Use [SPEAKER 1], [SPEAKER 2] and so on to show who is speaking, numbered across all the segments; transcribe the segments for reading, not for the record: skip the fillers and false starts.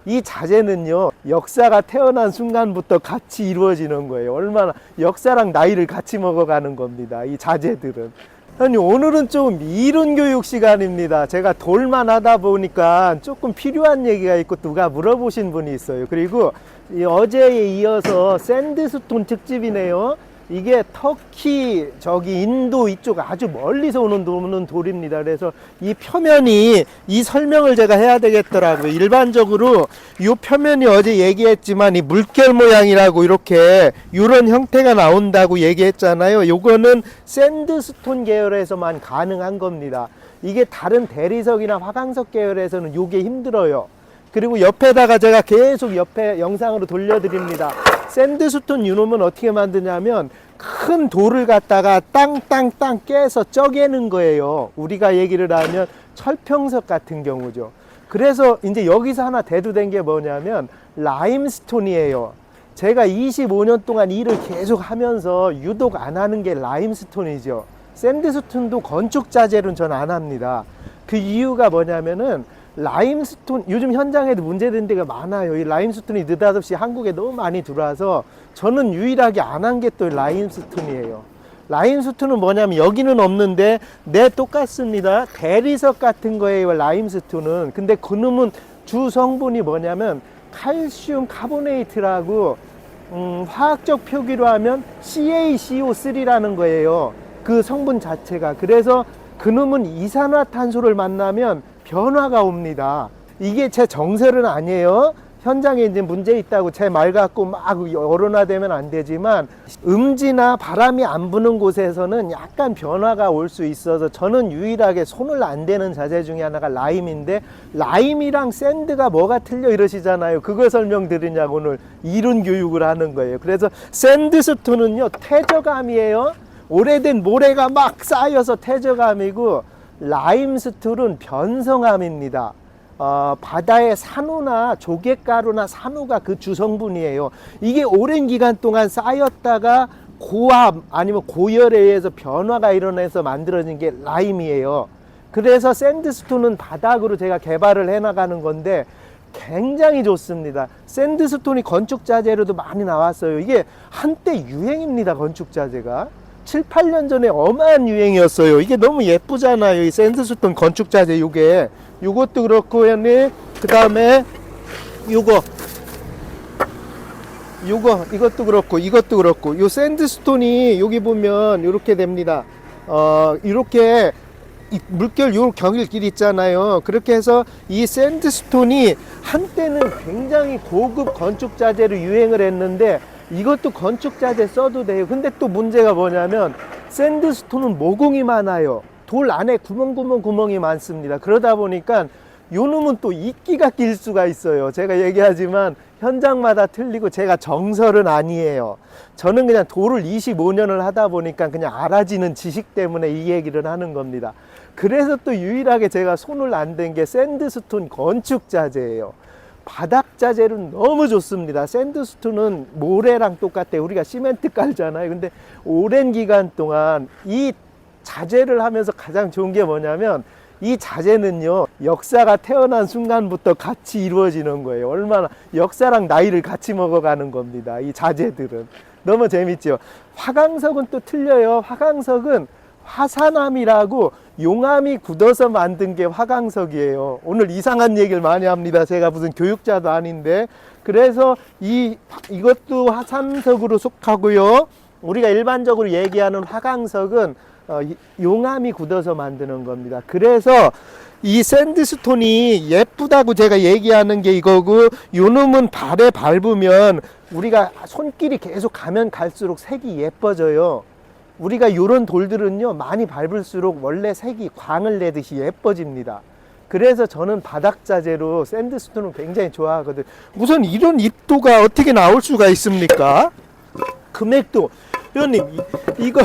[SPEAKER 1] 이 자재는요, 역사가 태어난 순간부터 같이 이루어지는 거예요. 얼마나 역사랑 나이를 같이 먹어가는 겁니다, 이 자재들은. 아니, 오늘은 좀 이론 교육 시간입니다. 제가 돌만 하다 보니까 조금 필요한 얘기가 있고 누가 물어보신 분이 있어요. 그리고 어제에 이어서 샌드스톤 특집이네요. 이게 터키, 저기 인도 이쪽 아주 멀리서 오는 돌입니다. 그래서 이 표면이, 이 설명을 제가 해야 되겠더라고요. 일반적으로 이 표면이 어제 얘기했지만 이 물결 모양이라고 이렇게 이런 형태가 나온다고 얘기했잖아요. 요거는 샌드스톤 계열에서만 가능한 겁니다. 이게 다른 대리석이나 화강석 계열에서는 요게 힘들어요. 그리고 옆에다가 제가 계속 옆에 영상으로 돌려드립니다. 샌드스톤 유놈은 어떻게 만드냐면 큰 돌을 갖다가 땅 깨서 쪄개는 거예요. 우리가 얘기를 하면 철평석 같은 경우죠. 그래서 이제 여기서 하나 대두된 게 뭐냐면 라임스톤이에요. 제가 25년 동안 일을 계속 하면서 유독 안 하는 게 라임스톤이죠. 샌드스톤도 건축 자재로는 전 안 합니다. 그 이유가 뭐냐면은 라임스톤, 요즘 현장에도 문제된 데가 많아요. 이 라임스톤이 느닷없이 한국에 너무 많이 들어와서 저는 유일하게 안 한 게 또 라임스톤이에요. 라임스톤은 뭐냐면 여기는 없는데 똑같습니다. 대리석 같은 거예요, 라임스톤은. 근데 그놈은 주 성분이 뭐냐면 칼슘 카보네이트라고 화학적 표기로 하면 CaCO3라는 거예요. 그 성분 자체가. 그래서 그놈은 이산화탄소를 만나면 변화가 옵니다. 이게 제 정설은 아니에요. 현장에 이제 문제 있다고 제 말 갖고 막 여론화되면 안 되지만 음지나 바람이 안 부는 곳에서는 약간 변화가 올 수 있어서 저는 유일하게 손을 안 대는 자재 중에 하나가 라임인데, 라임이랑 샌드가 뭐가 틀려 이러시잖아요. 그거 설명드리냐고 오늘 이론 교육을 하는 거예요. 그래서 샌드스톤은요, 퇴적암이에요. 오래된 모래가 막 쌓여서 퇴적암이고, 라임스톤은 변성암입니다. 바다의 산호나 조개가루나 산호가 그 주성분이에요. 이게 오랜 기간 동안 쌓였다가 고압 아니면 고열에 의해서 변화가 일어나서 만들어진 게 라임이에요. 그래서 샌드스톤은 바닥으로 제가 개발을 해나가는 건데 굉장히 좋습니다. 샌드스톤이 건축자재로도 많이 나왔어요. 이게 한때 유행입니다, 건축자재가. 7, 8년 전에 어마한 유행이었어요. 이게 너무 예쁘잖아요, 이 샌드스톤 건축자재. 요것도 그렇고, 형님. 그 다음에 이것도 그렇고, 이것도 그렇고. 요 샌드스톤이 여기 보면 이렇게 됩니다. 이렇게 물결 요 경일길 있잖아요. 그렇게 해서 이 샌드스톤이 한때는 굉장히 고급 건축자재로 유행을 했는데, 이것도 건축자재 써도 돼요. 근데 또 문제가 뭐냐면 샌드스톤은 모공이 많아요. 돌 안에 구멍이 많습니다. 그러다 보니까 요 놈은 또 이끼가 낄 수가 있어요. 제가 얘기하지만 현장마다 틀리고 제가 정설은 아니에요. 저는 그냥 돌을 25년을 하다 보니까 그냥 알아지는 지식 때문에 이 얘기를 하는 겁니다. 그래서 또 유일하게 제가 손을 안 댄 게 샌드스톤 건축자재예요. 바닥자재는 너무 좋습니다. 샌드스톤은 모래랑 똑같아요. 우리가 시멘트 깔잖아요. 근데 오랜 기간 동안 이 자재를 하면서 가장 좋은 게 뭐냐면 이 자재는요, 역사가 태어난 순간부터 같이 이루어지는 거예요. 얼마나 역사랑 나이를 같이 먹어가는 겁니다, 이 자재들은. 너무 재밌죠. 화강석은 또 틀려요. 화강석은 화산암이라고 용암이 굳어서 만든 게 화강석이에요. 오늘 이상한 얘기를 많이 합니다. 제가 무슨 교육자도 아닌데. 그래서 이것도 화산석으로 속하고요. 우리가 일반적으로 얘기하는 화강석은 용암이 굳어서 만드는 겁니다. 그래서 이 샌드스톤이 예쁘다고 제가 얘기하는 게 이거고, 요놈은 발에 밟으면 우리가 손길이 계속 가면 갈수록 색이 예뻐져요. 우리가 요런 돌들은요, 많이 밟을수록 원래 색이 광을 내듯이 예뻐집니다. 그래서 저는 바닥자재로 샌드스톤을 굉장히 좋아하거든요. 우선 이런 입도가 어떻게 나올 수가 있습니까? 금액도, 회원님, 이거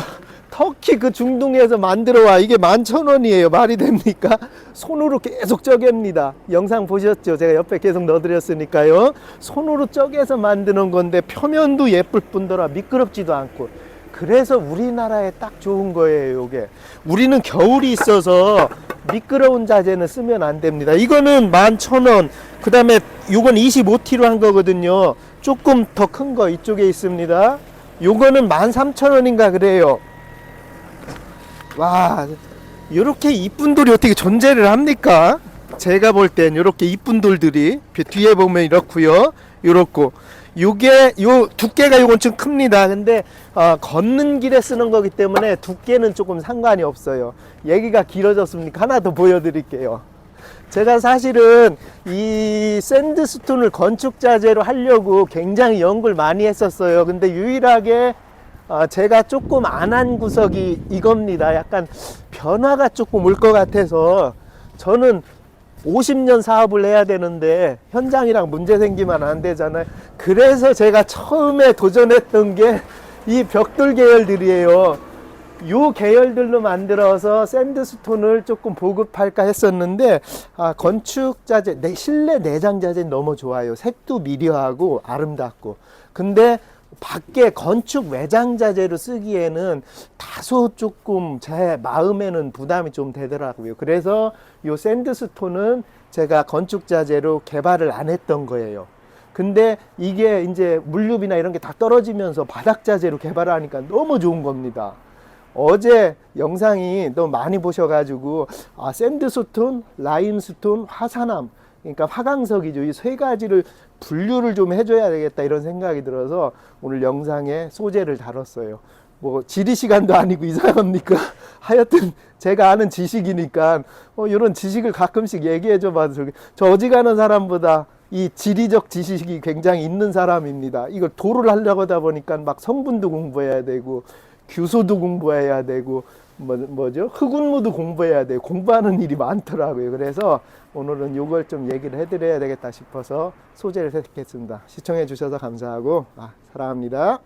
[SPEAKER 1] 터키 그 중동에서 만들어 와. 이게 11,000원이에요. 말이 됩니까? 손으로 계속 쪄갭니다. 영상 보셨죠? 제가 옆에 계속 넣어드렸으니까요. 손으로 쪄개서 만드는 건데 표면도 예쁠 뿐더러 미끄럽지도 않고. 그래서 우리나라에 딱 좋은 거예요, 요게. 우리는 겨울이 있어서 미끄러운 자재는 쓰면 안 됩니다. 이거는 11,000원. 그 다음에 요건 25T로 한 거거든요. 조금 더 큰 거 이쪽에 있습니다. 요거는 13,000원인가 그래요. 와, 요렇게 이쁜 돌이 어떻게 존재를 합니까? 제가 볼 땐 요렇게 이쁜 돌들이 뒤에 보면 이렇고요. 요렇고 요게 요 두께가 요건 좀 큽니다. 근데 걷는 길에 쓰는 거기 때문에 두께는 조금 상관이 없어요. 얘기가 길어졌습니까? 하나 더 보여드릴게요. 제가 사실은 이 샌드스톤을 건축 자재로 하려고 굉장히 연구를 많이 했었어요. 근데 유일하게 제가 조금 안 한 구석이 이겁니다. 약간 변화가 조금 올 것 같아서 저는 50년 사업을 해야 되는데 현장이랑 문제 생기면 안 되잖아요. 그래서 제가 처음에 도전했던 게 이 벽돌 계열들이에요. 요 계열들로 만들어서 샌드스톤을 조금 보급할까 했었는데 건축 자재, 실내 내장 자재는 너무 좋아요. 색도 미려하고 아름답고. 근데 밖에 건축 외장 자재로 쓰기에는 다소 조금 제 마음에는 부담이 좀 되더라고요. 그래서 요 샌드스톤은 제가 건축 자재로 개발을 안 했던 거예요. 근데 이게 이제 물류비나 이런 게 다 떨어지면서 바닥 자재로 개발하니까 너무 좋은 겁니다. 어제 영상이 너무 많이 보셔가지고 샌드스톤, 라임스톤, 화산암, 그러니까 화강석이죠. 이 세 가지를 분류를 좀 해줘야 되겠다 이런 생각이 들어서 오늘 영상에 소재를 다뤘어요. 뭐 지리 시간도 아니고 이상합니까? 하여튼 제가 아는 지식이니까 이런 지식을 가끔씩 얘기해 줘봐도 저 어지간한 사람보다 이 지리적 지식이 굉장히 있는 사람입니다. 이걸 도를 하려고 하다 보니까 막 성분도 공부해야 되고 규소도 공부해야 되고 뭐죠? 흙운무도 공부해야 돼요. 공부하는 일이 많더라고요. 그래서 오늘은 이걸 좀 얘기를 해드려야 되겠다 싶어서 소재를 선택했습니다. 시청해 주셔서 감사하고 사랑합니다.